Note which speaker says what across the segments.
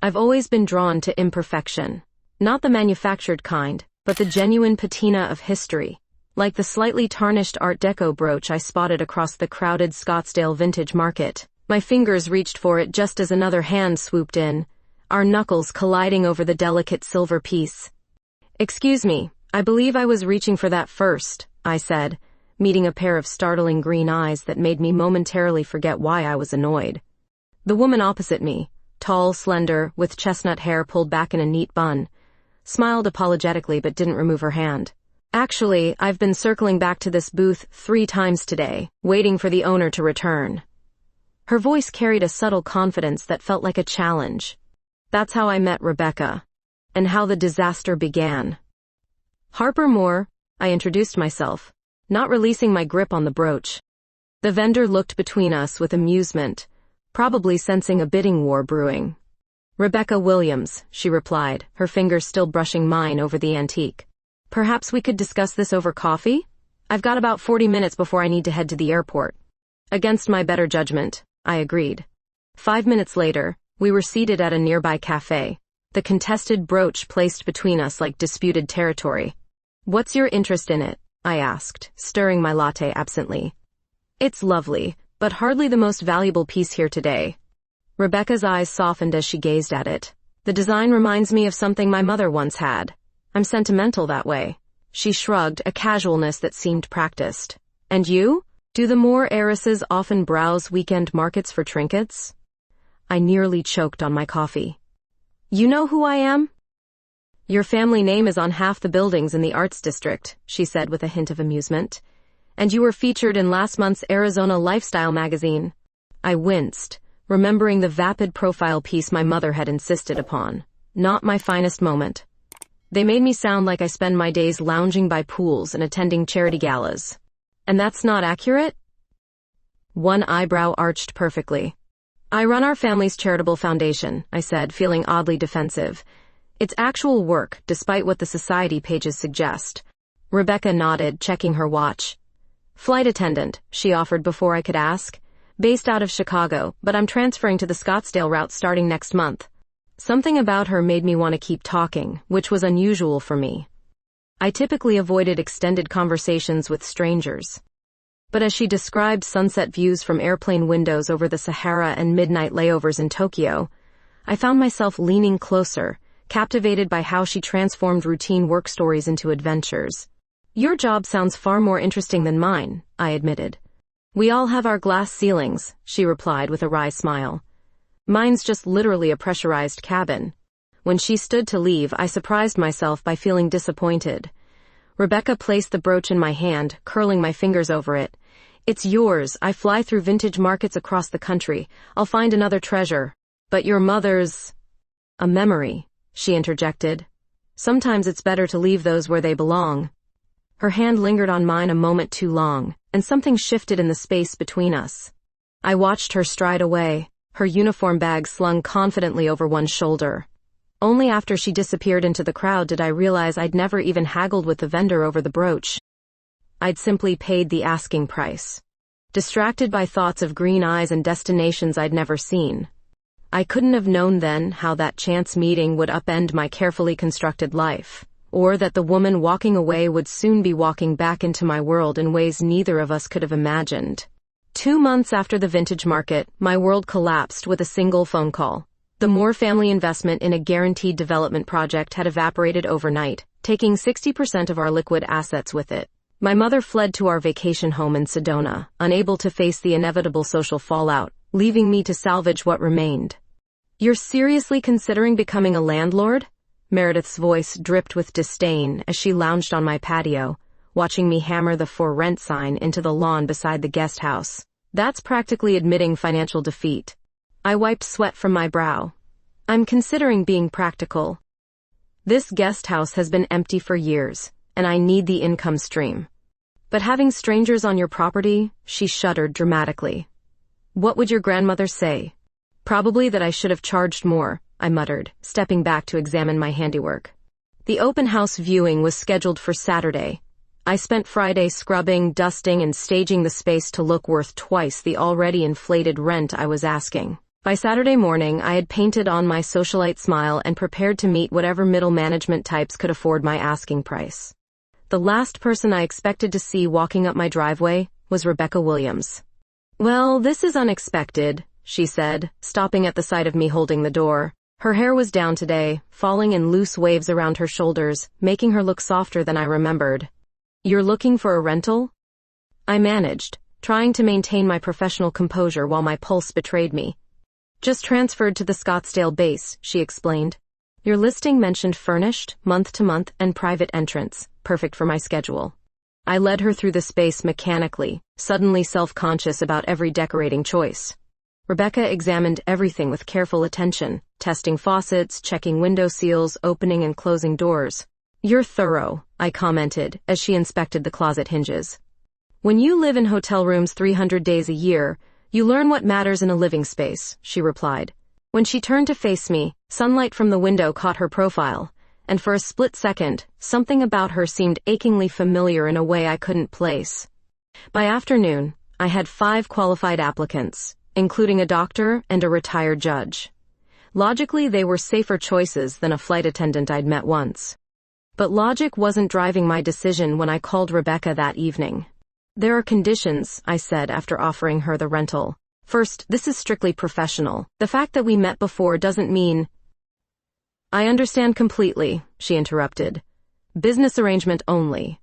Speaker 1: I've always been drawn to imperfection. Not the manufactured kind, but the genuine patina of history. Like the slightly tarnished Art Deco brooch I spotted across the crowded Scottsdale vintage market. My fingers reached for it just as another hand swooped in, our knuckles colliding over the delicate silver piece. "Excuse me, I believe I was reaching for that first," I said, meeting a pair of startling green eyes that made me momentarily forget why I was annoyed. The woman opposite me, tall, slender, with chestnut hair pulled back in a neat bun, smiled apologetically but didn't remove her hand. "Actually, I've been circling back to this booth 3 times today, waiting for the owner to return." Her voice carried a subtle confidence that felt like a challenge. That's how I met Rebecca, and how the disaster began. "Harper Moore," I introduced myself, not releasing my grip on the brooch. The vendor looked between us with amusement, probably sensing a bidding war brewing. "Rebecca Williams," she replied, her fingers still brushing mine over the antique. "Perhaps we could discuss this over coffee? I've got about 40 minutes before I need to head to the airport." Against my better judgment, I agreed. 5 minutes later, we were seated at a nearby cafe, the contested brooch placed between us like disputed territory. "What's your interest in it?" I asked, stirring my latte absently. "It's lovely, but hardly the most valuable piece here today." Rebecca's eyes softened as she gazed at it. "The design reminds me of something my mother once had. I'm sentimental that way." She shrugged, a casualness that seemed practiced. "And you? Do the Moore heiresses often browse weekend markets for trinkets?" I nearly choked on my coffee. "You know who I am?" "Your family name is on half the buildings in the Arts District," she said with a hint of amusement. "And you were featured in last month's Arizona Lifestyle magazine." I winced, remembering the vapid profile piece my mother had insisted upon. Not my finest moment. They made me sound like I spend my days lounging by pools and attending charity galas. "And that's not accurate?" One eyebrow arched perfectly. "I run our family's charitable foundation," I said, feeling oddly defensive. "It's actual work, despite what the society pages suggest." Rebecca nodded, checking her watch. "Flight attendant," she offered before I could ask. "Based out of Chicago, but I'm transferring to the Scottsdale route starting next month." Something about her made me want to keep talking, which was unusual for me. I typically avoided extended conversations with strangers. But as she described sunset views from airplane windows over the Sahara and midnight layovers in Tokyo, I found myself leaning closer, captivated by how she transformed routine work stories into adventures. "Your job sounds far more interesting than mine," I admitted. "We all have our glass ceilings," she replied with a wry smile. "Mine's just literally a pressurized cabin." When she stood to leave, I surprised myself by feeling disappointed. Rebecca placed the brooch in my hand, curling my fingers over it. "It's yours. I fly through vintage markets across the country. I'll find another treasure. But your mother's..." "A memory," she interjected. "Sometimes it's better to leave those where they belong." Her hand lingered on mine a moment too long, and something shifted in the space between us. I watched her stride away, her uniform bag slung confidently over one shoulder. Only after she disappeared into the crowd did I realize I'd never even haggled with the vendor over the brooch. I'd simply paid the asking price. Distracted by thoughts of green eyes and destinations I'd never seen. I couldn't have known then how that chance meeting would upend my carefully constructed life, or that the woman walking away would soon be walking back into my world in ways neither of us could have imagined. 2 months after the vintage market, my world collapsed with a single phone call. The Moore family investment in a guaranteed development project had evaporated overnight, taking 60% of our liquid assets with it. My mother fled to our vacation home in Sedona, unable to face the inevitable social fallout, leaving me to salvage what remained. "You're seriously considering becoming a landlord?" Meredith's voice dripped with disdain as she lounged on my patio, watching me hammer the "for rent" sign into the lawn beside the guest house. "That's practically admitting financial defeat." I wiped sweat from my brow. "I'm considering being practical. This guest house has been empty for years, and I need the income stream. But having strangers on your property," she shuddered dramatically. "What would your grandmother say?" "Probably that I should have charged more," I muttered, stepping back to examine my handiwork. The open house viewing was scheduled for Saturday. I spent Friday scrubbing, dusting, and staging the space to look worth twice the already inflated rent I was asking. By Saturday morning, I had painted on my socialite smile and prepared to meet whatever middle management types could afford my asking price. The last person I expected to see walking up my driveway was Rebecca Williams. "Well, this is unexpected," she said, stopping at the sight of me holding the door. Her hair was down today, falling in loose waves around her shoulders, making her look softer than I remembered. "You're looking for a rental?" I managed, trying to maintain my professional composure while my pulse betrayed me. "Just transferred to the Scottsdale base," she explained. "Your listing mentioned furnished, month-to-month, and private entrance, perfect for my schedule." I led her through the space mechanically, suddenly self-conscious about every decorating choice. Rebecca examined everything with careful attention, testing faucets, checking window seals, opening and closing doors. "You're thorough," I commented, as she inspected the closet hinges. "When you live in hotel rooms 300 days a year, you learn what matters in a living space," she replied. When she turned to face me, sunlight from the window caught her profile, and for a split second, something about her seemed achingly familiar in a way I couldn't place. By afternoon, I had 5 qualified applicants, including a doctor and a retired judge. Logically, they were safer choices than a flight attendant I'd met once. But logic wasn't driving my decision when I called Rebecca that evening. "There are conditions," I said after offering her the rental. "First, this is strictly professional. The fact that we met before doesn't mean—" "I understand completely," she interrupted. "Business arrangement only."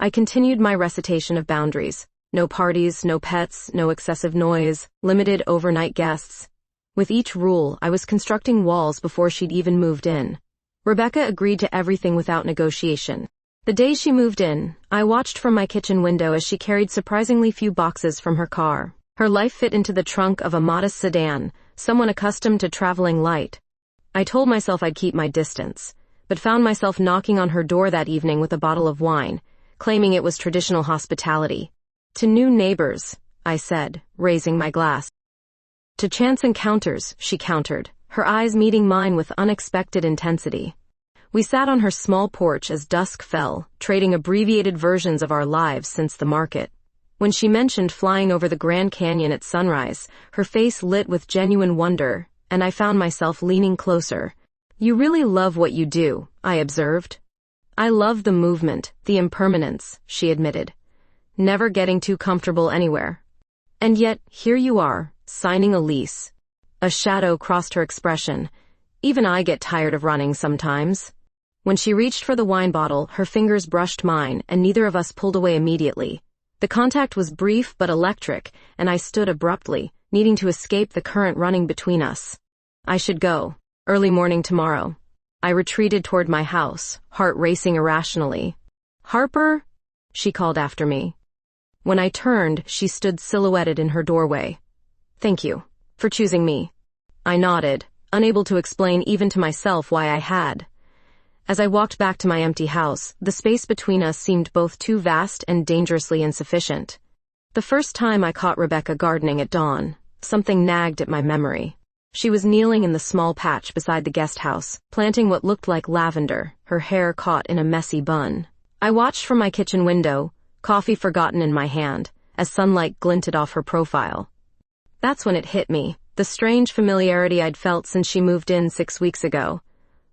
Speaker 1: I continued my recitation of boundaries. No parties, no pets, no excessive noise, limited overnight guests. With each rule, I was constructing walls before she'd even moved in. Rebecca agreed to everything without negotiation. The day she moved in, I watched from my kitchen window as she carried surprisingly few boxes from her car. Her life fit into the trunk of a modest sedan, someone accustomed to traveling light. I told myself I'd keep my distance, but found myself knocking on her door that evening with a bottle of wine, claiming it was traditional hospitality. "To new neighbors," I said, raising my glass. "To chance encounters," she countered, her eyes meeting mine with unexpected intensity. We sat on her small porch as dusk fell, trading abbreviated versions of our lives since the market. When she mentioned flying over the Grand Canyon at sunrise, her face lit with genuine wonder, and I found myself leaning closer. "You really love what you do," I observed. "I love the movement, the impermanence," she admitted. "Never getting too comfortable anywhere. And yet, here you are, signing a lease." A shadow crossed her expression. "Even I get tired of running sometimes." When she reached for the wine bottle, her fingers brushed mine, and neither of us pulled away immediately. The contact was brief but electric, and I stood abruptly, needing to escape the current running between us. "I should go. Early morning tomorrow." I retreated toward my house, heart racing irrationally. "Harper?" she called after me. When I turned, she stood silhouetted in her doorway. "Thank you for choosing me." I nodded, unable to explain even to myself why I had. As I walked back to my empty house, the space between us seemed both too vast and dangerously insufficient. The first time I caught Rebecca gardening at dawn, something nagged at my memory. She was kneeling in the small patch beside the guest house, planting what looked like lavender, her hair caught in a messy bun. I watched from my kitchen window, coffee forgotten in my hand, as sunlight glinted off her profile. That's when it hit me, the strange familiarity I'd felt since she moved in 6 weeks ago.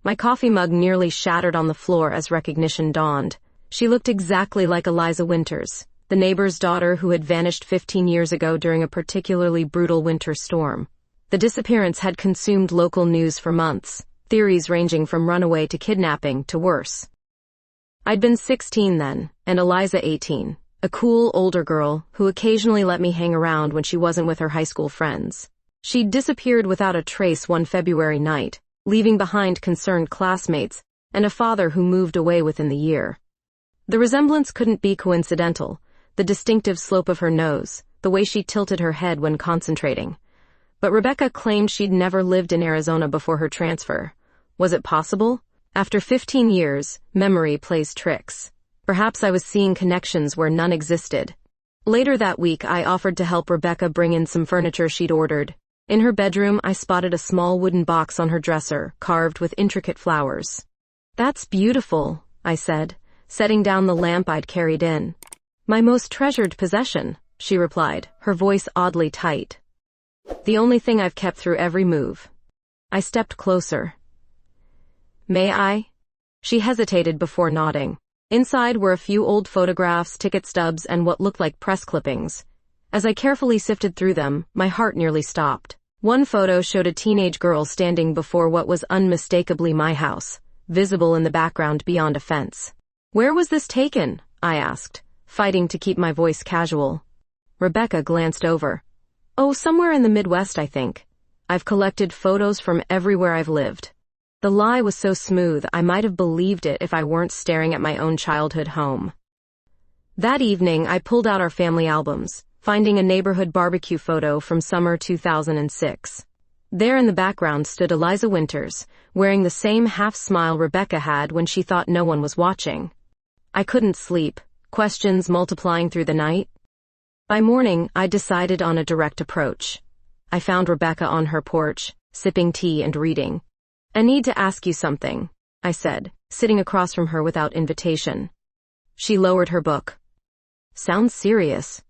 Speaker 1: My coffee mug nearly shattered on the floor as recognition dawned. She looked exactly like Eliza Winters, the neighbor's daughter who had vanished 15 years ago during a particularly brutal winter storm. The disappearance had consumed local news for months, theories ranging from runaway to kidnapping to worse. I'd been 16 then, and Eliza 18, a cool older girl who occasionally let me hang around when she wasn't with her high school friends. She'd disappeared without a trace one February night, leaving behind concerned classmates and a father who moved away within the year. The resemblance couldn't be coincidental, the distinctive slope of her nose, the way she tilted her head when concentrating. But Rebecca claimed she'd never lived in Arizona before her transfer. Was it possible? After 15 years, memory plays tricks. Perhaps I was seeing connections where none existed. Later that week, I offered to help Rebecca bring in some furniture she'd ordered. In her bedroom, I spotted a small wooden box on her dresser, carved with intricate flowers. "That's beautiful," I said, setting down the lamp I'd carried in. "My most treasured possession," she replied, her voice oddly tight. The only thing I've kept through every move. I stepped closer. May I? She hesitated before nodding. Inside were a few old photographs, ticket stubs, and what looked like press clippings. As I carefully sifted through them, my heart nearly stopped. One photo showed a teenage girl standing before what was unmistakably my house, visible in the background beyond a fence. Where was this taken? I asked, fighting to keep my voice casual. Rebecca glanced over. Oh, somewhere in the Midwest, I think. I've collected photos from everywhere I've lived. The lie was so smooth I might have believed it if I weren't staring at my own childhood home. That evening, I pulled out our family albums, finding a neighborhood barbecue photo from summer 2006. There in the background stood Eliza Winters, wearing the same half-smile Rebecca had when she thought no one was watching. I couldn't sleep, questions multiplying through the night. By morning, I decided on a direct approach. I found Rebecca on her porch, sipping tea and reading. I need to ask you something, I said, sitting across from her without invitation. She lowered her book. Sounds serious.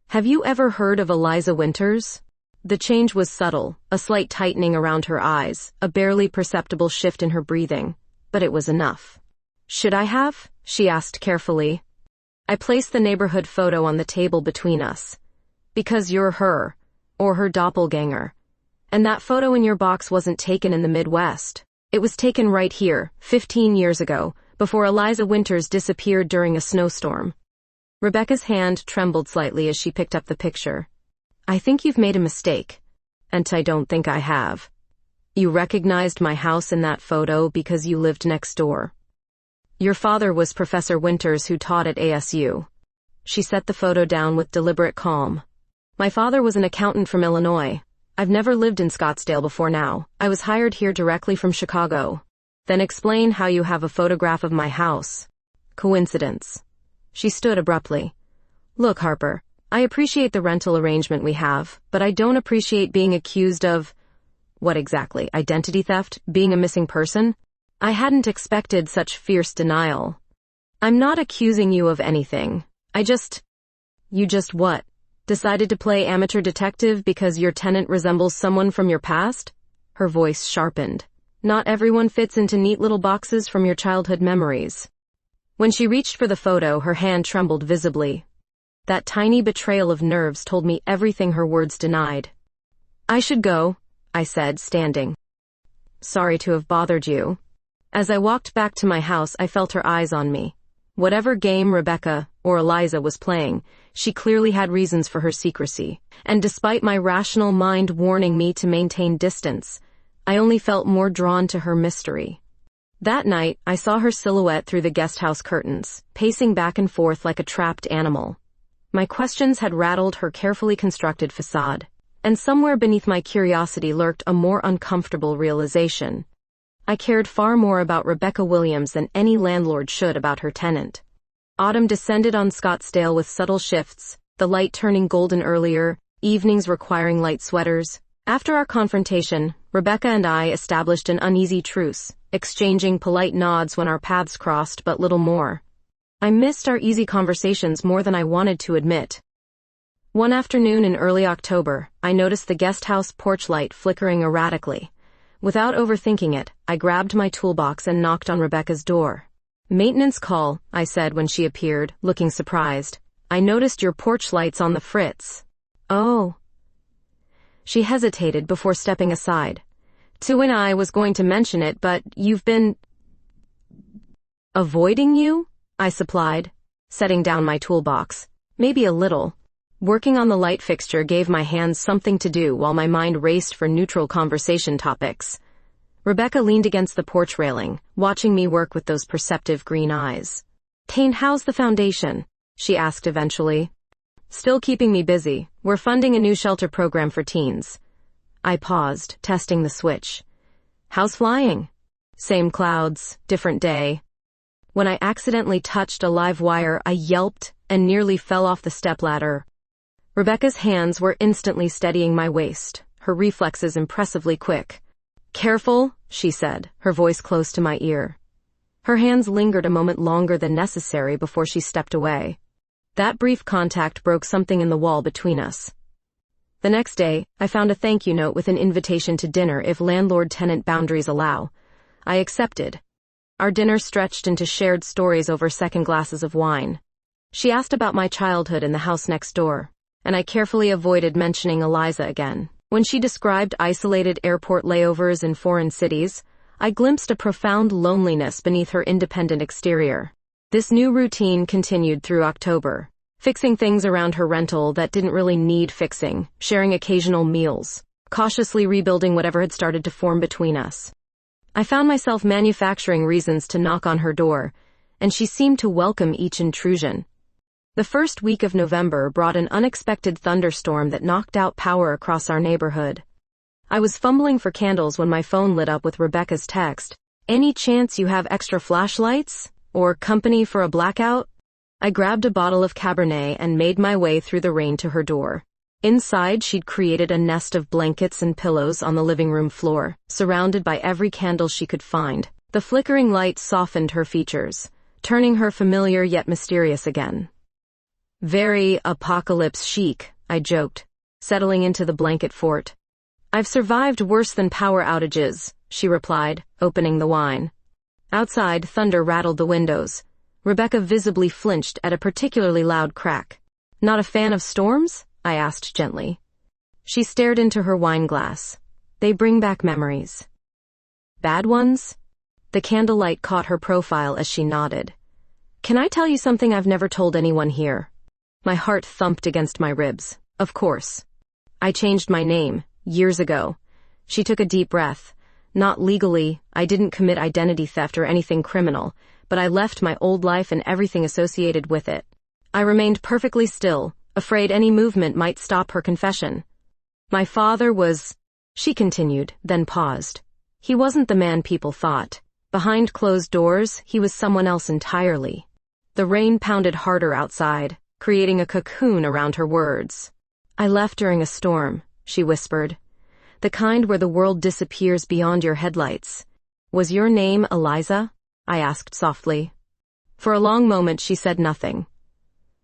Speaker 1: Have you ever heard of Eliza Winters? The change was subtle, a slight tightening around her eyes, a barely perceptible shift in her breathing, but it was enough. Should I have? She asked carefully. I placed the neighborhood photo on the table between us. Because you're her, or her doppelganger. And that photo in your box wasn't taken in the Midwest. It was taken right here, 15 years ago, before Eliza Winters disappeared during a snowstorm. Rebecca's hand trembled slightly as she picked up the picture. I think you've made a mistake. And I don't think I have. You recognized my house in that photo because you lived next door. Your father was Professor Winters who taught at ASU. She set the photo down with deliberate calm. My father was an accountant from Illinois. I've never lived in Scottsdale before now. I was hired here directly from Chicago. Then explain how you have a photograph of my house. Coincidence. She stood abruptly. Look, Harper, I appreciate the rental arrangement we have, but I don't appreciate being accused of... What exactly? Identity theft? Being a missing person? I hadn't expected such fierce denial. I'm not accusing you of anything. You just what? Decided to play amateur detective because your tenant resembles someone from your past? Her voice sharpened. Not everyone fits into neat little boxes from your childhood memories. When she reached for the photo, her hand trembled visibly. That tiny betrayal of nerves told me everything her words denied. I should go, I said, standing. Sorry to have bothered you. As I walked back to my house, I felt her eyes on me. Whatever game Rebecca, or Eliza, was playing, she clearly had reasons for her secrecy. And despite my rational mind warning me to maintain distance, I only felt more drawn to her mystery. That night, I saw her silhouette through the guesthouse curtains, pacing back and forth like a trapped animal. My questions had rattled her carefully constructed facade, and somewhere beneath my curiosity lurked a more uncomfortable realization. I cared far more about Rebecca Williams than any landlord should about her tenant. Autumn descended on Scottsdale with subtle shifts, the light turning golden earlier, evenings requiring light sweaters. After our confrontation, Rebecca and I established an uneasy truce, exchanging polite nods when our paths crossed, but little more. I missed our easy conversations more than I wanted to admit. One afternoon in early October, I noticed the guesthouse porch light flickering erratically. Without overthinking it, I grabbed my toolbox and knocked on Rebecca's door. Maintenance call, I said when she appeared, looking surprised. I noticed your porch light's on the fritz. Oh. She hesitated before stepping aside. Tu and I was going to mention it, but you've been... Avoiding you? I supplied, setting down my toolbox. Maybe a little. Working on the light fixture gave my hands something to do while my mind raced for neutral conversation topics. Rebecca leaned against the porch railing, watching me work with those perceptive green eyes. Kane, how's the foundation? She asked eventually. Still keeping me busy. We're funding a new shelter program for teens. I paused, testing the switch. How's flying? Same clouds, different day. When I accidentally touched a live wire, I yelped and nearly fell off the stepladder. Rebecca's hands were instantly steadying my waist, her reflexes impressively quick. Careful, she said, her voice close to my ear. Her hands lingered a moment longer than necessary before she stepped away. That brief contact broke something in the wall between us. The next day, I found a thank you note with an invitation to dinner if landlord-tenant boundaries allow. I accepted. Our dinner stretched into shared stories over second glasses of wine. She asked about my childhood in the house next door, and I carefully avoided mentioning Eliza again. When she described isolated airport layovers in foreign cities, I glimpsed a profound loneliness beneath her independent exterior. This new routine continued through October, fixing things around her rental that didn't really need fixing, sharing occasional meals, cautiously rebuilding whatever had started to form between us. I found myself manufacturing reasons to knock on her door, and she seemed to welcome each intrusion. The first week of November brought an unexpected thunderstorm that knocked out power across our neighborhood. I was fumbling for candles when my phone lit up with Rebecca's text. "Any chance you have extra flashlights? Or company for a blackout?" I grabbed a bottle of Cabernet and made my way through the rain to her door. Inside, she'd created a nest of blankets and pillows on the living room floor, surrounded by every candle she could find. The flickering light softened her features, turning her familiar yet mysterious again. "Very apocalypse chic," I joked, settling into the blanket fort. "I've survived worse than power outages," she replied, opening the wine. Outside, thunder rattled the windows. Rebecca visibly flinched at a particularly loud crack. "Not a fan of storms?" I asked gently. She stared into her wine glass. "They bring back memories." "Bad ones?" The candlelight caught her profile as she nodded. "Can I tell you something I've never told anyone here?" My heart thumped against my ribs. "Of course. I changed my name, years ago." She took a deep breath. "Not legally, I didn't commit identity theft or anything criminal, but I left my old life and everything associated with it." I remained perfectly still, afraid any movement might stop her confession. "My father was," she continued, then paused. "He wasn't the man people thought. Behind closed doors, he was someone else entirely." The rain pounded harder outside, creating a cocoon around her words. "I left during a storm," she whispered. "The kind where the world disappears beyond your headlights." "Was your name Eliza?" I asked softly. For a long moment she said nothing.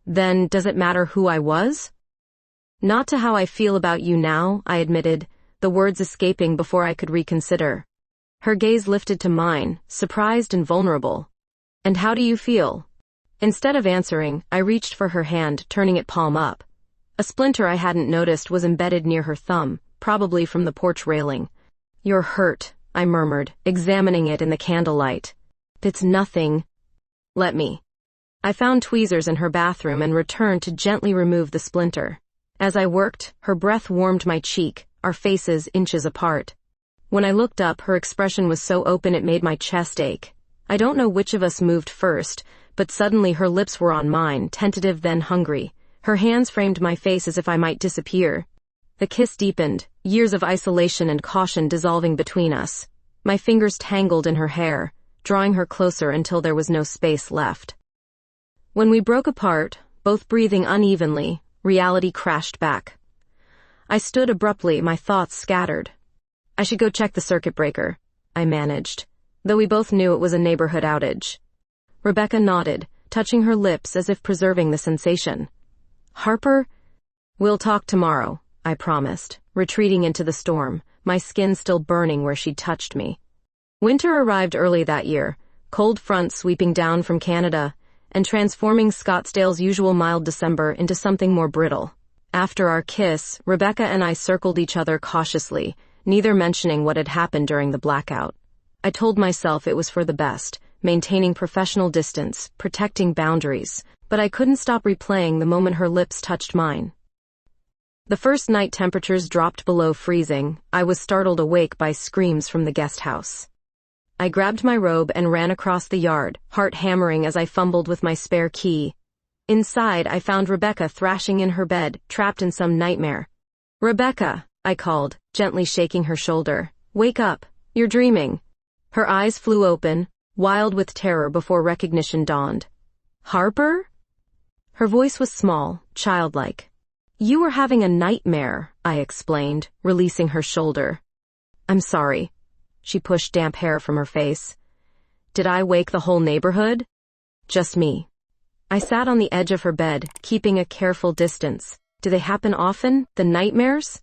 Speaker 1: "Then does it matter who I was?" "Not to how I feel about you now," I admitted, the words escaping before I could reconsider. Her gaze lifted to mine, surprised and vulnerable. "And how do you feel?" Instead of answering, I reached for her hand, turning it palm up. A splinter I hadn't noticed was embedded near her thumb, probably from the porch railing. "You're hurt," I murmured, examining it in the candlelight. "It's nothing." "Let me." I found tweezers in her bathroom and returned to gently remove the splinter. As I worked, her breath warmed my cheek, our faces inches apart. When I looked up, her expression was so open it made my chest ache. I don't know which of us moved first, but suddenly her lips were on mine, tentative then hungry. Her hands framed my face as if I might disappear. The kiss deepened, years of isolation and caution dissolving between us. My fingers tangled in her hair, drawing her closer until there was no space left. When we broke apart, both breathing unevenly, reality crashed back. I stood abruptly, my thoughts scattered. "I should go check the circuit breaker," I managed, though we both knew it was a neighborhood outage. Rebecca nodded, touching her lips as if preserving the sensation. "Harper?" "We'll talk tomorrow," I promised, retreating into the storm, my skin still burning where she'd touched me. Winter arrived early that year, cold fronts sweeping down from Canada, and transforming Scottsdale's usual mild December into something more brittle. After our kiss, Rebecca and I circled each other cautiously, neither mentioning what had happened during the blackout. I told myself it was for the best, maintaining professional distance, protecting boundaries, but I couldn't stop replaying the moment her lips touched mine. The first night temperatures dropped below freezing, I was startled awake by screams from the guest house. I grabbed my robe and ran across the yard, heart hammering as I fumbled with my spare key. Inside, I found Rebecca thrashing in her bed, trapped in some nightmare. "Rebecca," I called, gently shaking her shoulder. "Wake up. You're dreaming." Her eyes flew open, wild with terror before recognition dawned. "Harper?" Her voice was small, childlike. "You were having a nightmare," I explained, releasing her shoulder. "I'm sorry." She pushed damp hair from her face. "Did I wake the whole neighborhood?" "Just me." I sat on the edge of her bed, keeping a careful distance, Do they happen often, the nightmares?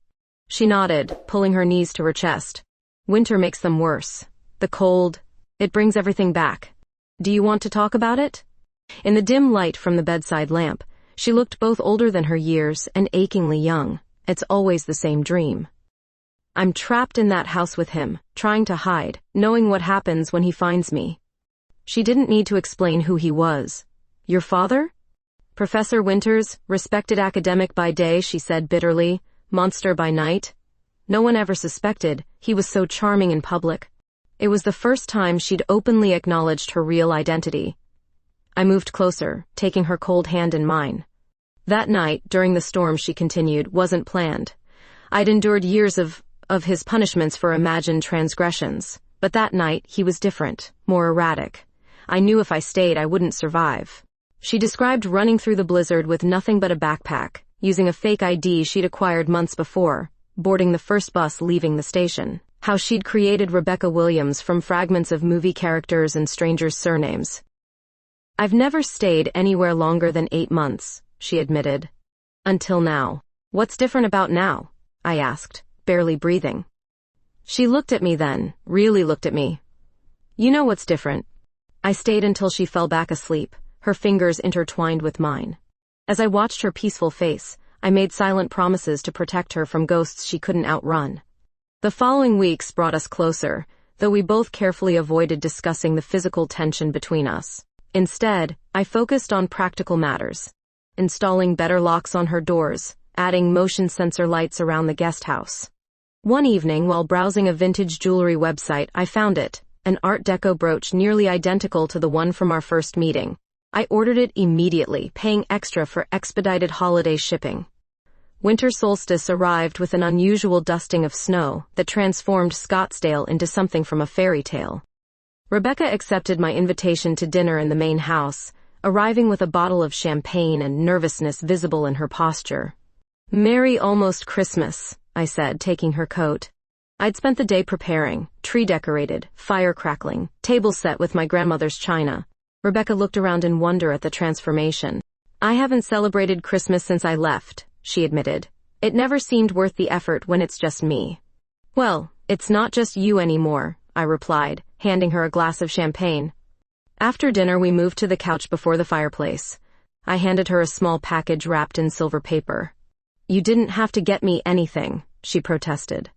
Speaker 1: She nodded, pulling her knees to her chest. Winter makes them worse. The cold, it brings everything back. Do you want to talk about it? In the dim light from the bedside lamp, she looked both older than her years and achingly young. It's always the same dream. I'm trapped in that house with him, trying to hide, knowing what happens when he finds me. She didn't need to explain who he was. Your father? Professor Winters, respected academic by day, she said bitterly, monster by night. No one ever suspected, he was so charming in public. It was the first time she'd openly acknowledged her real identity. I moved closer, taking her cold hand in mine. That night, during the storm, she continued, wasn't planned. I'd endured years of his punishments for imagined transgressions, but that night he was different, more erratic. I knew if I stayed I wouldn't survive. She described running through the blizzard with nothing but a backpack, using a fake ID she'd acquired months before, boarding the first bus leaving the station. How she'd created Rebecca Williams from fragments of movie characters and strangers' surnames. I've never stayed anywhere longer than 8 months, she admitted. Until now. What's different about now? I asked, barely breathing. She looked at me then, really looked at me. You know what's different. I stayed until she fell back asleep, her fingers intertwined with mine. As I watched her peaceful face, I made silent promises to protect her from ghosts she couldn't outrun. The following weeks brought us closer, though we both carefully avoided discussing the physical tension between us. Instead, I focused on practical matters. Installing better locks on her doors, adding motion sensor lights around the guest house. One evening, while browsing a vintage jewelry website, I found it, an Art Deco brooch nearly identical to the one from our first meeting. I ordered it immediately, paying extra for expedited holiday shipping. Winter solstice arrived with an unusual dusting of snow that transformed Scottsdale into something from a fairy tale. Rebecca accepted my invitation to dinner in the main house, arriving with a bottle of champagne and nervousness visible in her posture. Merry almost Christmas, I said, taking her coat. I'd spent the day preparing, tree decorated, fire crackling, table set with my grandmother's china. Rebecca looked around in wonder at the transformation. I haven't celebrated Christmas since I left, she admitted. It never seemed worth the effort when it's just me. Well, it's not just you anymore, I replied, handing her a glass of champagne. After dinner we moved to the couch before the fireplace. I handed her a small package wrapped in silver paper. You didn't have to get me anything, she protested.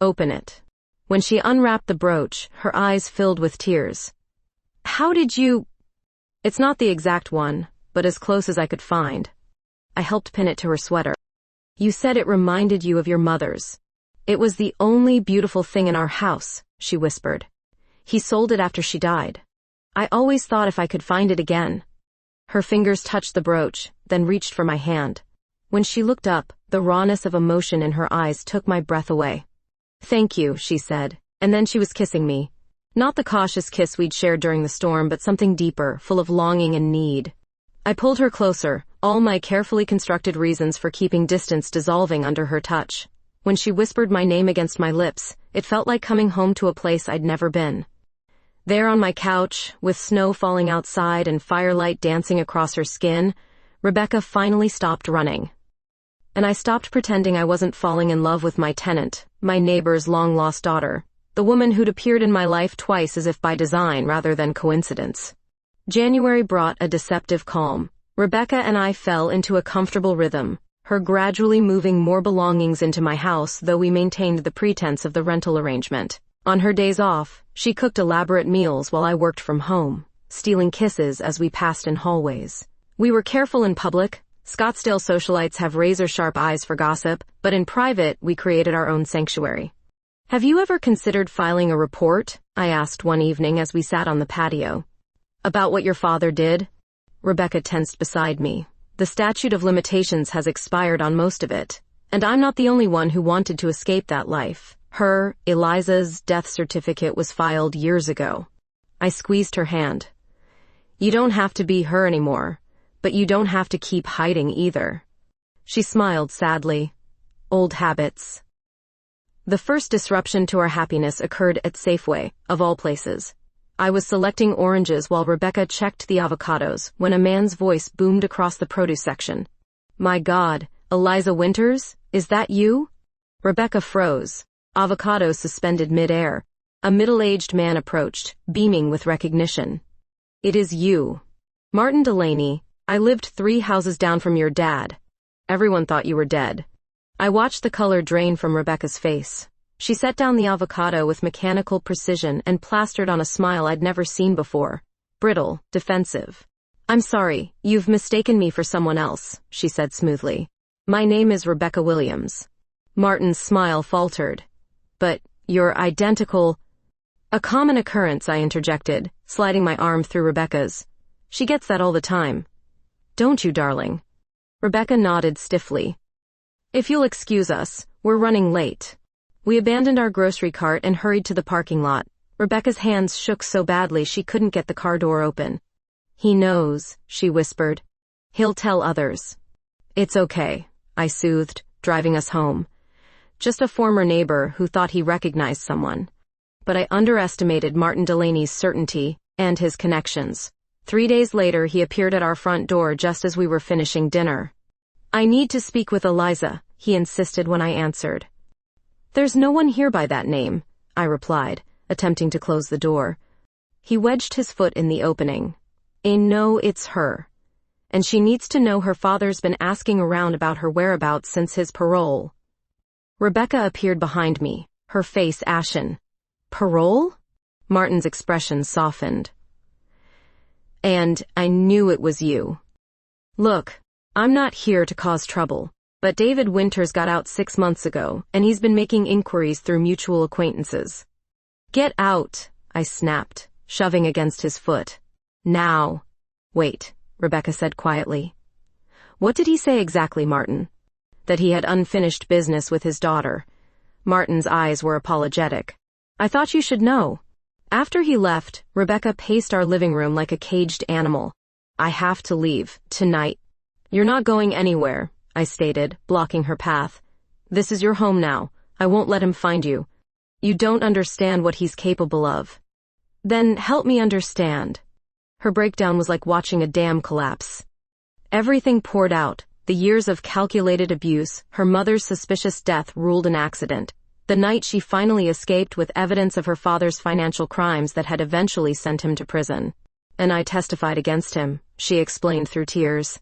Speaker 1: Open it. When she unwrapped the brooch, her eyes filled with tears. How did you... It's not the exact one, but as close as I could find. I helped pin it to her sweater. You said it reminded you of your mother's. It was the only beautiful thing in our house, she whispered. He sold it after she died. I always thought if I could find it again. Her fingers touched the brooch, then reached for my hand. When she looked up, the rawness of emotion in her eyes took my breath away. Thank you, she said, and then she was kissing me. Not the cautious kiss we'd shared during the storm, but something deeper, full of longing and need. I pulled her closer, all my carefully constructed reasons for keeping distance dissolving under her touch. When she whispered my name against my lips, it felt like coming home to a place I'd never been. There on my couch, with snow falling outside and firelight dancing across her skin, Rebecca finally stopped running. And I stopped pretending I wasn't falling in love with my tenant, my neighbor's long-lost daughter, the woman who'd appeared in my life twice as if by design rather than coincidence. January brought a deceptive calm. Rebecca and I fell into a comfortable rhythm, her gradually moving more belongings into my house, though we maintained the pretense of the rental arrangement. On her days off, she cooked elaborate meals while I worked from home, stealing kisses as we passed in hallways. We were careful in public. Scottsdale socialites have razor-sharp eyes for gossip, but in private, we created our own sanctuary. Have you ever considered filing a report? I asked one evening as we sat on the patio. About what your father did? Rebecca tensed beside me. The statute of limitations has expired on most of it, and I'm not the only one who wanted to escape that life. Eliza's death certificate was filed years ago. I squeezed her hand. You don't have to be her anymore, but you don't have to keep hiding either. She smiled sadly. Old habits. The first disruption to our happiness occurred at Safeway, of all places. I was selecting oranges while Rebecca checked the avocados when a man's voice boomed across the produce section. My God, Eliza Winters, is that you? Rebecca froze, avocado suspended mid-air. A middle-aged man approached, beaming with recognition. It is you. Martin Delaney, I lived 3 houses down from your dad. Everyone thought you were dead. I watched the color drain from Rebecca's face. She set down the avocado with mechanical precision and plastered on a smile I'd never seen before. Brittle, defensive. I'm sorry, you've mistaken me for someone else, she said smoothly. My name is Rebecca Williams. Martin's smile faltered. But, you're identical. A common occurrence, I interjected, sliding my arm through Rebecca's. She gets that all the time. Don't you, darling? Rebecca nodded stiffly. If you'll excuse us, we're running late. We abandoned our grocery cart and hurried to the parking lot. Rebecca's hands shook so badly she couldn't get the car door open. He knows, she whispered. He'll tell others. It's okay, I soothed, driving us home. Just a former neighbor who thought he recognized someone. But I underestimated Martin Delaney's certainty and his connections. 3 days later, he appeared at our front door just as we were finishing dinner. I need to speak with Eliza, he insisted when I answered. There's no one here by that name, I replied, attempting to close the door. He wedged his foot in the opening. No, it's her. And she needs to know her father's been asking around about her whereabouts since his parole. Rebecca appeared behind me, her face ashen. Parole? Martin's expression softened. And I knew it was you. Look, I'm not here to cause trouble, but David Winters got out 6 months ago, and he's been making inquiries through mutual acquaintances. Get out, I snapped, shoving against his foot. Now. Wait, Rebecca said quietly. What did he say exactly, Martin? That he had unfinished business with his daughter. Martin's eyes were apologetic. I thought you should know. After he left, Rebecca paced our living room like a caged animal. I have to leave, tonight. You're not going anywhere, I stated, blocking her path. This is your home now. I won't let him find you. You don't understand what he's capable of. Then help me understand. Her breakdown was like watching a dam collapse. Everything poured out, the years of calculated abuse, her mother's suspicious death ruled an accident. The night she finally escaped with evidence of her father's financial crimes that had eventually sent him to prison. And I testified against him, she explained through tears.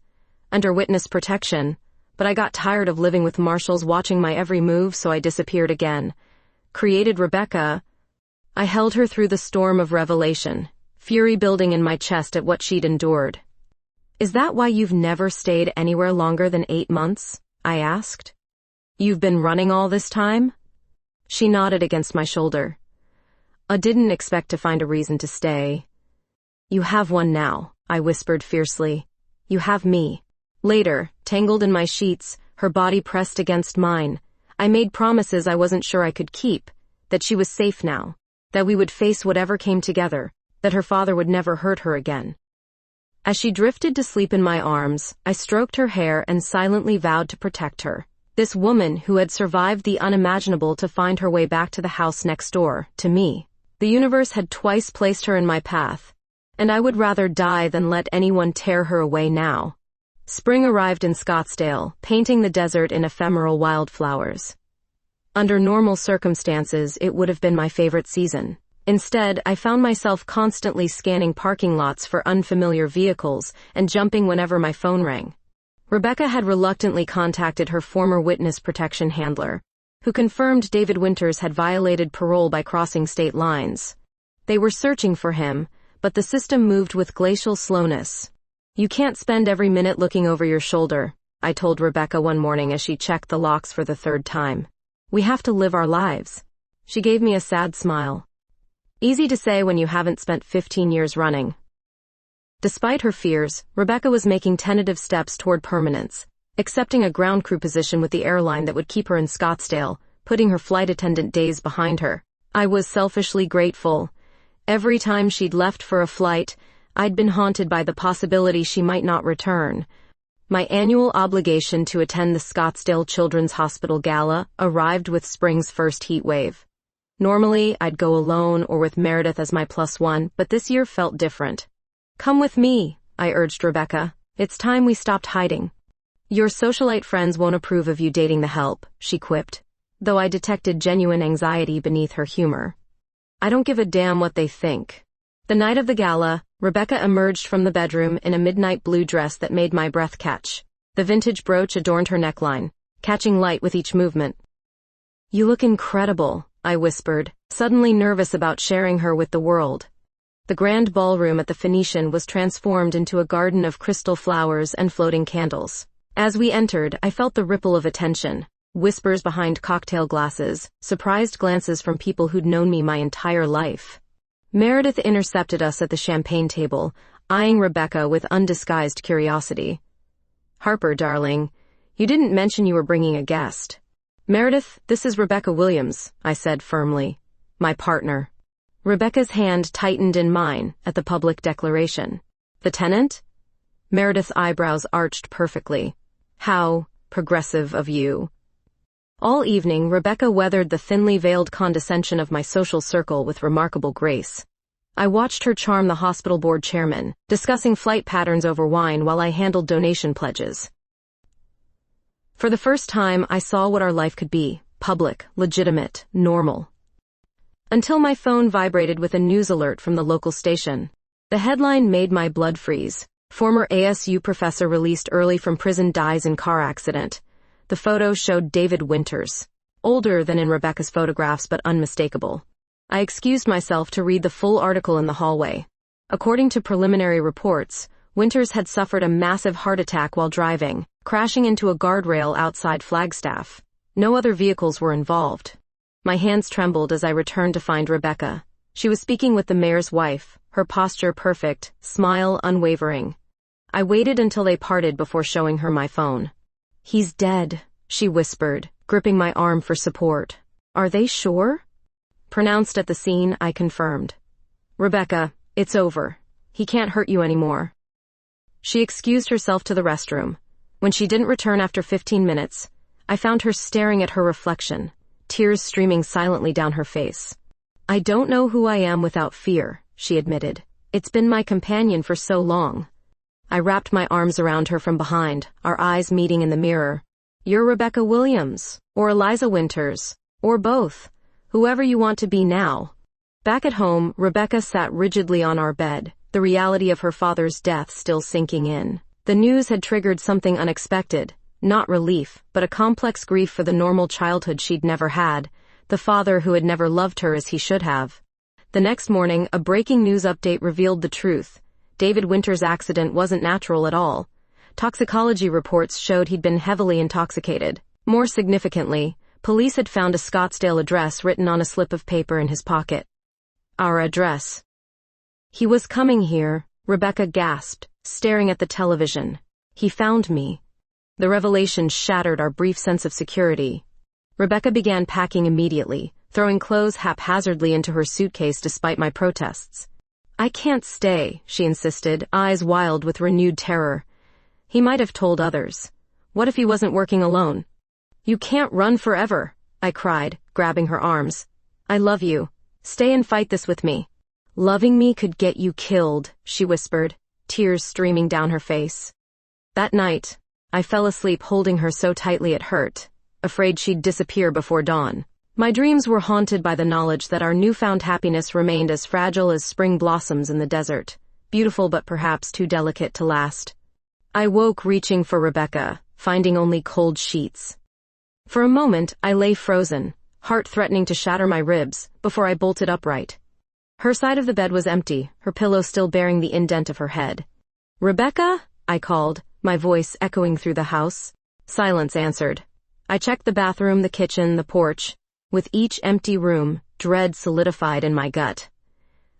Speaker 1: Under witness protection, but I got tired of living with marshals watching my every move, so I disappeared again. Created Rebecca. I held her through the storm of revelation, fury building in my chest at what she'd endured. Is that why you've never stayed anywhere longer than 8 months? I asked. You've been running all this time? She nodded against my shoulder. I didn't expect to find a reason to stay. You have one now, I whispered fiercely. You have me. Later, tangled in my sheets, her body pressed against mine, I made promises I wasn't sure I could keep, that she was safe now, that we would face whatever came together, that her father would never hurt her again. As she drifted to sleep in my arms, I stroked her hair and silently vowed to protect her. This woman who had survived the unimaginable to find her way back to the house next door, to me. The universe had twice placed her in my path, and I would rather die than let anyone tear her away now. Spring arrived in Scottsdale, painting the desert in ephemeral wildflowers. Under normal circumstances, it would have been my favorite season. Instead, I found myself constantly scanning parking lots for unfamiliar vehicles and jumping whenever my phone rang. Rebecca had reluctantly contacted her former witness protection handler, who confirmed David Winters had violated parole by crossing state lines. They were searching for him, but the system moved with glacial slowness. You can't spend every minute looking over your shoulder, I told Rebecca one morning as she checked the locks for the 3rd time. We have to live our lives. She gave me a sad smile. Easy to say when you haven't spent 15 years running. Despite her fears, Rebecca was making tentative steps toward permanence, accepting a ground crew position with the airline that would keep her in Scottsdale, putting her flight attendant days behind her. I was selfishly grateful. Every time she'd left for a flight, I'd been haunted by the possibility she might not return. My annual obligation to attend the Scottsdale Children's Hospital Gala arrived with spring's first heat wave. Normally, I'd go alone or with Meredith as my +1, but this year felt different. Come with me, I urged Rebecca. It's time we stopped hiding. Your socialite friends won't approve of you dating the help, she quipped, though I detected genuine anxiety beneath her humor. I don't give a damn what they think. The night of the gala, Rebecca emerged from the bedroom in a midnight blue dress that made my breath catch. The vintage brooch adorned her neckline, catching light with each movement. You look incredible, I whispered, suddenly nervous about sharing her with the world. The grand ballroom at the Phoenician was transformed into a garden of crystal flowers and floating candles. As we entered, I felt the ripple of attention. Whispers behind cocktail glasses, surprised glances from people who'd known me my entire life. Meredith intercepted us at the champagne table, eyeing Rebecca with undisguised curiosity. Harper, darling, you didn't mention you were bringing a guest. Meredith, this is Rebecca Williams, I said firmly. My partner. Rebecca's hand tightened in mine at the public declaration. The tenant? Meredith's eyebrows arched perfectly. How progressive of you. All evening, Rebecca weathered the thinly veiled condescension of my social circle with remarkable grace. I watched her charm the hospital board chairman, discussing flight patterns over wine while I handled donation pledges. For the first time, I saw what our life could be: public, legitimate, normal. Until my phone vibrated with a news alert from the local station. The headline made my blood freeze. Former ASU professor released early from prison dies in car accident. The photo showed David Winters, older than in Rebecca's photographs but unmistakable. I excused myself to read the full article in the hallway. According to preliminary reports, Winters had suffered a massive heart attack while driving, crashing into a guardrail outside Flagstaff. No other vehicles were involved. My hands trembled as I returned to find Rebecca. She was speaking with the mayor's wife, her posture perfect, smile unwavering. I waited until they parted before showing her my phone. He's dead, she whispered, gripping my arm for support. Are they sure? Pronounced at the scene, I confirmed. Rebecca, it's over. He can't hurt you anymore. She excused herself to the restroom. When she didn't return after 15 minutes, I found her staring at her reflection, tears streaming silently down her face. I don't know who I am without fear, she admitted. It's been my companion for so long. I wrapped my arms around her from behind, our eyes meeting in the mirror. You're Rebecca Williams, or Eliza Winters, or both, whoever you want to be now. Back at home, Rebecca sat rigidly on our bed, the reality of her father's death still sinking in. The news had triggered something unexpected, not relief, but a complex grief for the normal childhood she'd never had, the father who had never loved her as he should have. The next morning, a breaking news update revealed the truth. David Winters' accident wasn't natural at all. Toxicology reports showed he'd been heavily intoxicated. More significantly, police had found a Scottsdale address written on a slip of paper in his pocket. Our address. He was coming here, Rebecca gasped, staring at the television. He found me. The revelation shattered our brief sense of security. Rebecca began packing immediately, throwing clothes haphazardly into her suitcase despite my protests. I can't stay, she insisted, eyes wild with renewed terror. He might have told others. What if he wasn't working alone? You can't run forever, I cried, grabbing her arms. I love you. Stay and fight this with me. Loving me could get you killed, she whispered, tears streaming down her face. That night, I fell asleep holding her so tightly it hurt, afraid she'd disappear before dawn. My dreams were haunted by the knowledge that our newfound happiness remained as fragile as spring blossoms in the desert, beautiful but perhaps too delicate to last. I woke reaching for Rebecca, finding only cold sheets. For a moment, I lay frozen, heart threatening to shatter my ribs, before I bolted upright. Her side of the bed was empty, her pillow still bearing the indent of her head. Rebecca? I called, my voice echoing through the house. Silence answered. I checked the bathroom, the kitchen, the porch. With each empty room, dread solidified in my gut.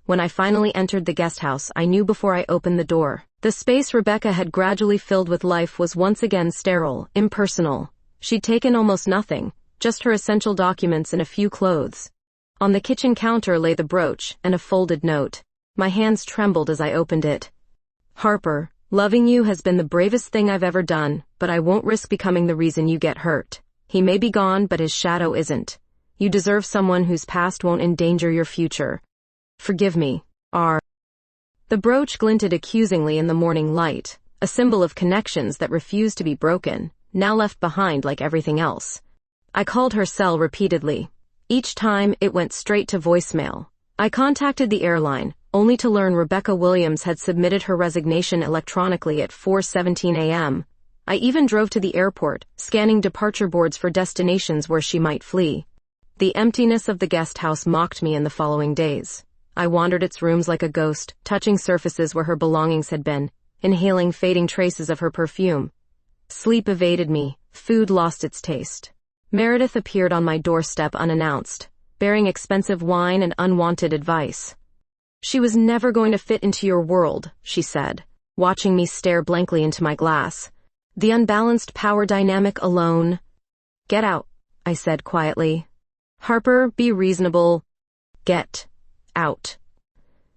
Speaker 1: When I finally entered the guest house, I knew before I opened the door. The space Rebecca had gradually filled with life was once again sterile, impersonal. She'd taken almost nothing, just her essential documents and a few clothes. On the kitchen counter lay the brooch and a folded note. My hands trembled as I opened it. Harper, loving you has been the bravest thing I've ever done, but I won't risk becoming the reason you get hurt. He may be gone, but his shadow isn't. You deserve someone whose past won't endanger your future. Forgive me, R. The brooch glinted accusingly in the morning light, a symbol of connections that refuse to be broken, now left behind like everything else. I called her cell repeatedly. Each time, it went straight to voicemail. I contacted the airline, only to learn Rebecca Williams had submitted her resignation electronically at 4:17 a.m. I even drove to the airport, scanning departure boards for destinations where she might flee. The emptiness of the guest house mocked me in the following days. I wandered its rooms like a ghost, touching surfaces where her belongings had been, inhaling fading traces of her perfume. Sleep evaded me, food lost its taste. Meredith appeared on my doorstep unannounced, bearing expensive wine and unwanted advice. She was never going to fit into your world, she said, watching me stare blankly into my glass. The unbalanced power dynamic alone. Get out, I said quietly. Harper, be reasonable. Get out.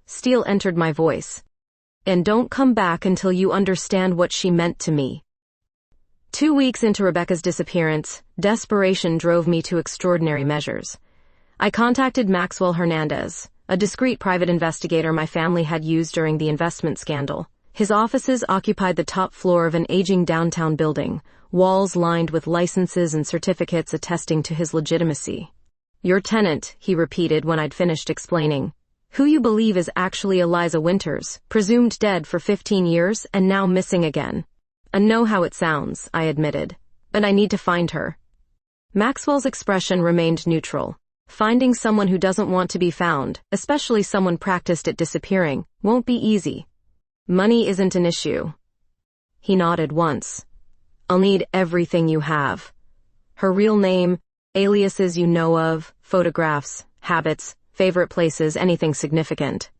Speaker 1: Steel entered my voice. And don't come back until you understand what she meant to me. 2 weeks into Rebecca's disappearance, desperation drove me to extraordinary measures. I contacted Maxwell Hernandez, a discreet private investigator my family had used during the investment scandal. His offices occupied the top floor of an aging downtown building, walls lined with licenses and certificates attesting to his legitimacy. Your tenant, he repeated when I'd finished explaining. Who you believe is actually Eliza Winters, presumed dead for 15 years and now missing again. I know how it sounds, I admitted, but I need to find her. Maxwell's expression remained neutral. Finding someone who doesn't want to be found, especially someone practiced at disappearing, won't be easy. Money isn't an issue. He nodded once. I'll need everything you have. Her real name, aliases you know of, photographs, habits, favorite places, anything significant.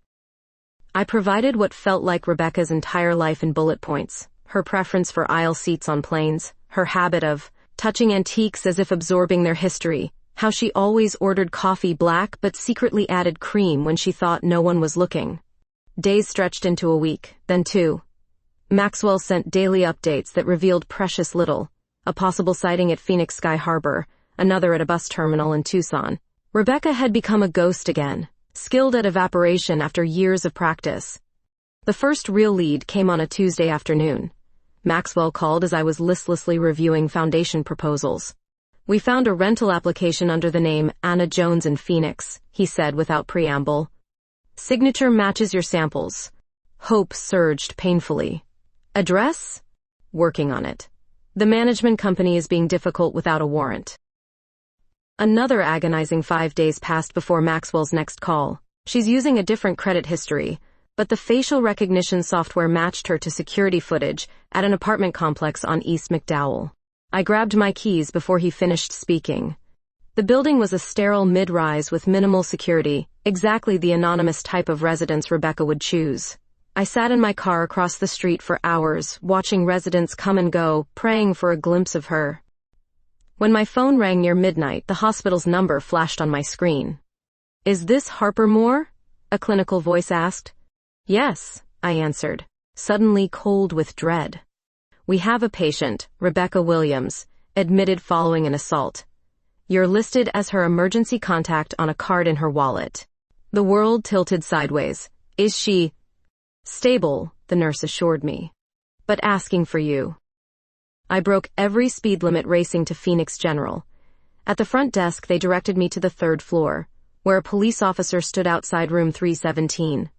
Speaker 1: I provided what felt like Rebecca's entire life in bullet points. Her preference for aisle seats on planes, her habit of touching antiques as if absorbing their history, how she always ordered coffee black but secretly added cream when she thought no one was looking. Days stretched into a week, then 2. Maxwell sent daily updates that revealed precious little, a possible sighting at Phoenix Sky Harbor, another at a bus terminal in Tucson. Rebecca had become a ghost again, skilled at evaporation after years of practice. The first real lead came on a Tuesday afternoon. Maxwell called as I was listlessly reviewing foundation proposals. We found a rental application under the name Anna Jones in Phoenix, he said without preamble. Signature matches your samples. Hope surged painfully. Address? Working on it. The management company is being difficult without a warrant. Another agonizing 5 days passed before Maxwell's next call. She's using a different credit history, but the facial recognition software matched her to security footage at an apartment complex on East McDowell. I grabbed my keys before he finished speaking. The building was a sterile mid-rise with minimal security, exactly the anonymous type of residence Rebecca would choose. I sat in my car across the street for hours, watching residents come and go, praying for a glimpse of her. When my phone rang near midnight, the hospital's number flashed on my screen. Is this Harper Moore? A clinical voice asked. Yes, I answered, suddenly cold with dread. We have a patient, Rebecca Williams, admitted following an assault. You're listed as her emergency contact on a card in her wallet. The world tilted sideways. Is she stable? The nurse assured me. But asking for you. I broke every speed limit racing to Phoenix General. At the front desk, they directed me to the 3rd floor, where a police officer stood outside room 317.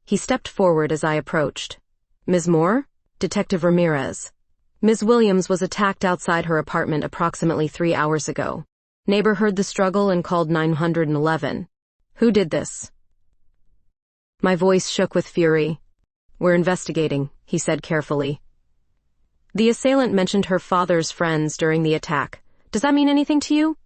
Speaker 1: He stepped forward as I approached. Ms. Moore? Detective Ramirez. Ms. Williams was attacked outside her apartment approximately 3 hours ago. Neighbor heard the struggle and called 911. Who did this? My voice shook with fury. We're investigating, he said carefully. The assailant mentioned her father's friends during the attack. Does that mean anything to you?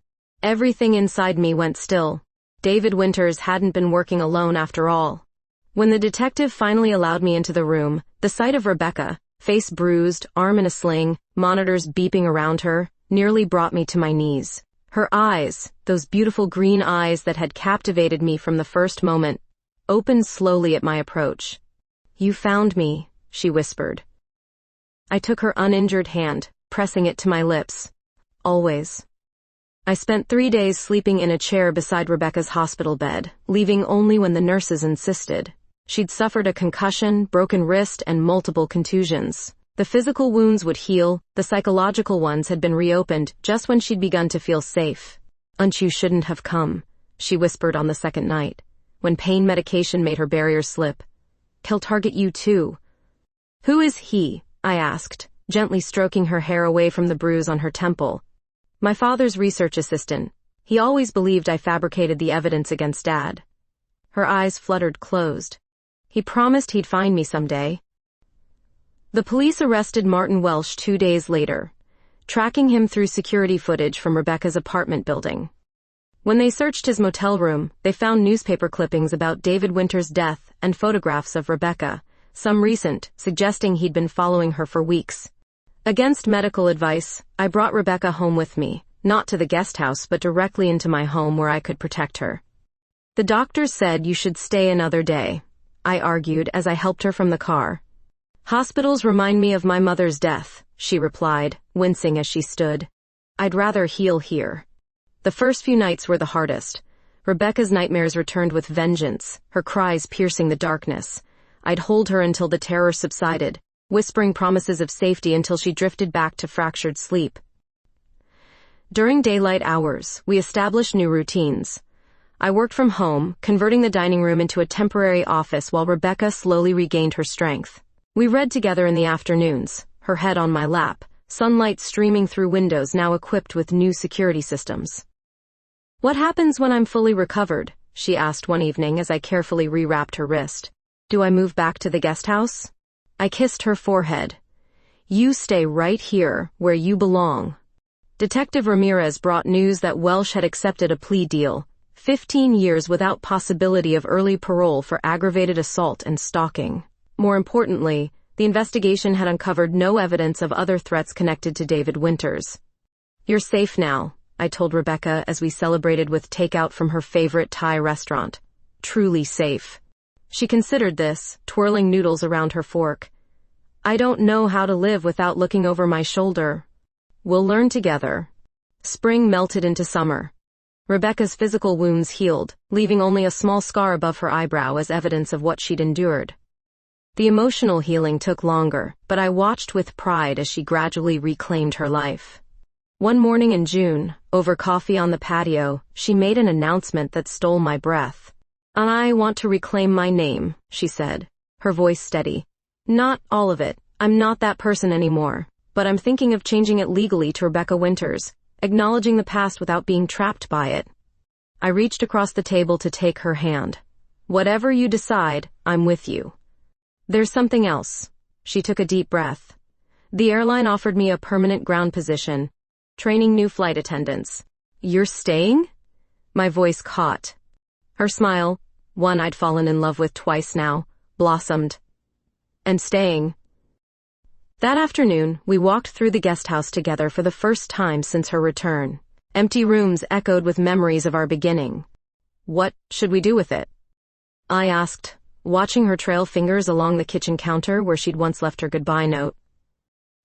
Speaker 1: Everything inside me went still. David Winters hadn't been working alone after all. When the detective finally allowed me into the room, the sight of Rebecca, face bruised, arm in a sling, monitors beeping around her, nearly brought me to my knees. Her eyes, those beautiful green eyes that had captivated me from the first moment, opened slowly at my approach. You found me, she whispered. I took her uninjured hand, pressing it to my lips. Always. I spent 3 days sleeping in a chair beside Rebecca's hospital bed, leaving only when the nurses insisted. She'd suffered a concussion, broken wrist, and multiple contusions. The physical wounds would heal, the psychological ones had been reopened just when she'd begun to feel safe. You shouldn't have come, she whispered on the second night, when pain medication made her barriers slip. He'll target you too. Who is he? I asked, gently stroking her hair away from the bruise on her temple. My father's research assistant. He always believed I fabricated the evidence against Dad. Her eyes fluttered closed. He promised he'd find me someday. The police arrested Martin Welsh 2 days later, tracking him through security footage from Rebecca's apartment building. When they searched his motel room, they found newspaper clippings about David Winter's death and photographs of Rebecca, some recent, suggesting he'd been following her for weeks. Against medical advice, I brought Rebecca home with me, not to the guest house but directly into my home where I could protect her. The doctor said you should stay another day, I argued as I helped her from the car. Hospitals remind me of my mother's death, she replied, wincing as she stood. I'd rather heal here. The first few nights were the hardest. Rebecca's nightmares returned with vengeance, her cries piercing the darkness. I'd hold her until the terror subsided, whispering promises of safety until she drifted back to fractured sleep. During daylight hours, we established new routines. I worked from home, converting the dining room into a temporary office while Rebecca slowly regained her strength. We read together in the afternoons, her head on my lap, sunlight streaming through windows now equipped with new security systems. What happens when I'm fully recovered? She asked one evening as I carefully rewrapped her wrist. Do I move back to the guest house? I kissed her forehead. You stay right here, where you belong. Detective Ramirez brought news that Welsh had accepted a plea deal, 15 years without possibility of early parole for aggravated assault and stalking. More importantly, the investigation had uncovered no evidence of other threats connected to David Winters. You're safe now, I told Rebecca as we celebrated with takeout from her favorite Thai restaurant. Truly safe. She considered this, twirling noodles around her fork. I don't know how to live without looking over my shoulder. We'll learn together. Spring melted into summer. Rebecca's physical wounds healed, leaving only a small scar above her eyebrow as evidence of what she'd endured. The emotional healing took longer, but I watched with pride as she gradually reclaimed her life. One morning in June, over coffee on the patio, she made an announcement that stole my breath. I want to reclaim my name, she said, her voice steady. Not all of it. I'm not that person anymore, but I'm thinking of changing it legally to Rebecca Winters, acknowledging the past without being trapped by it. I reached across the table to take her hand. Whatever you decide, I'm with you. There's something else. She took a deep breath. The airline offered me a permanent ground position, training new flight attendants. You're staying? My voice caught. Her smile, one I'd fallen in love with twice now, blossomed. And staying. That afternoon, we walked through the guest house together for the first time since her return. Empty rooms echoed with memories of our beginning. What should we do with it? I asked, watching her trail fingers along the kitchen counter where she'd once left her goodbye note.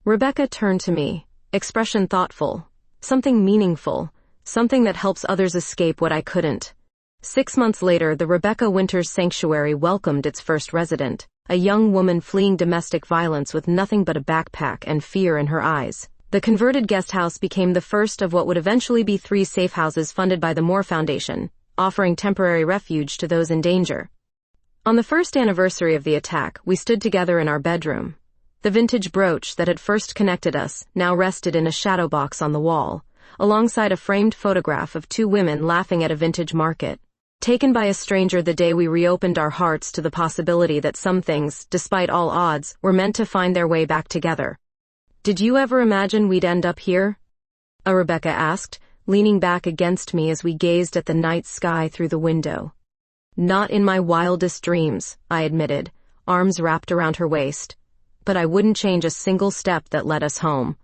Speaker 1: Rebecca turned to me, expression thoughtful, something meaningful, something that helps others escape what I couldn't. 6 months later, the Rebecca Winters Sanctuary welcomed its first resident, a young woman fleeing domestic violence with nothing but a backpack and fear in her eyes. The converted guest house became the first of what would eventually be 3 safe houses funded by the Moore Foundation, offering temporary refuge to those in danger. On the first anniversary of the attack, we stood together in our bedroom. The vintage brooch that had first connected us now rested in a shadow box on the wall, alongside a framed photograph of 2 women laughing at a vintage market. Taken by a stranger the day we reopened our hearts to the possibility that some things, despite all odds, were meant to find their way back together. Did you ever imagine we'd end up here? Rebecca asked, leaning back against me as we gazed at the night sky through the window. Not in my wildest dreams, I admitted, arms wrapped around her waist. But I wouldn't change a single step that led us home.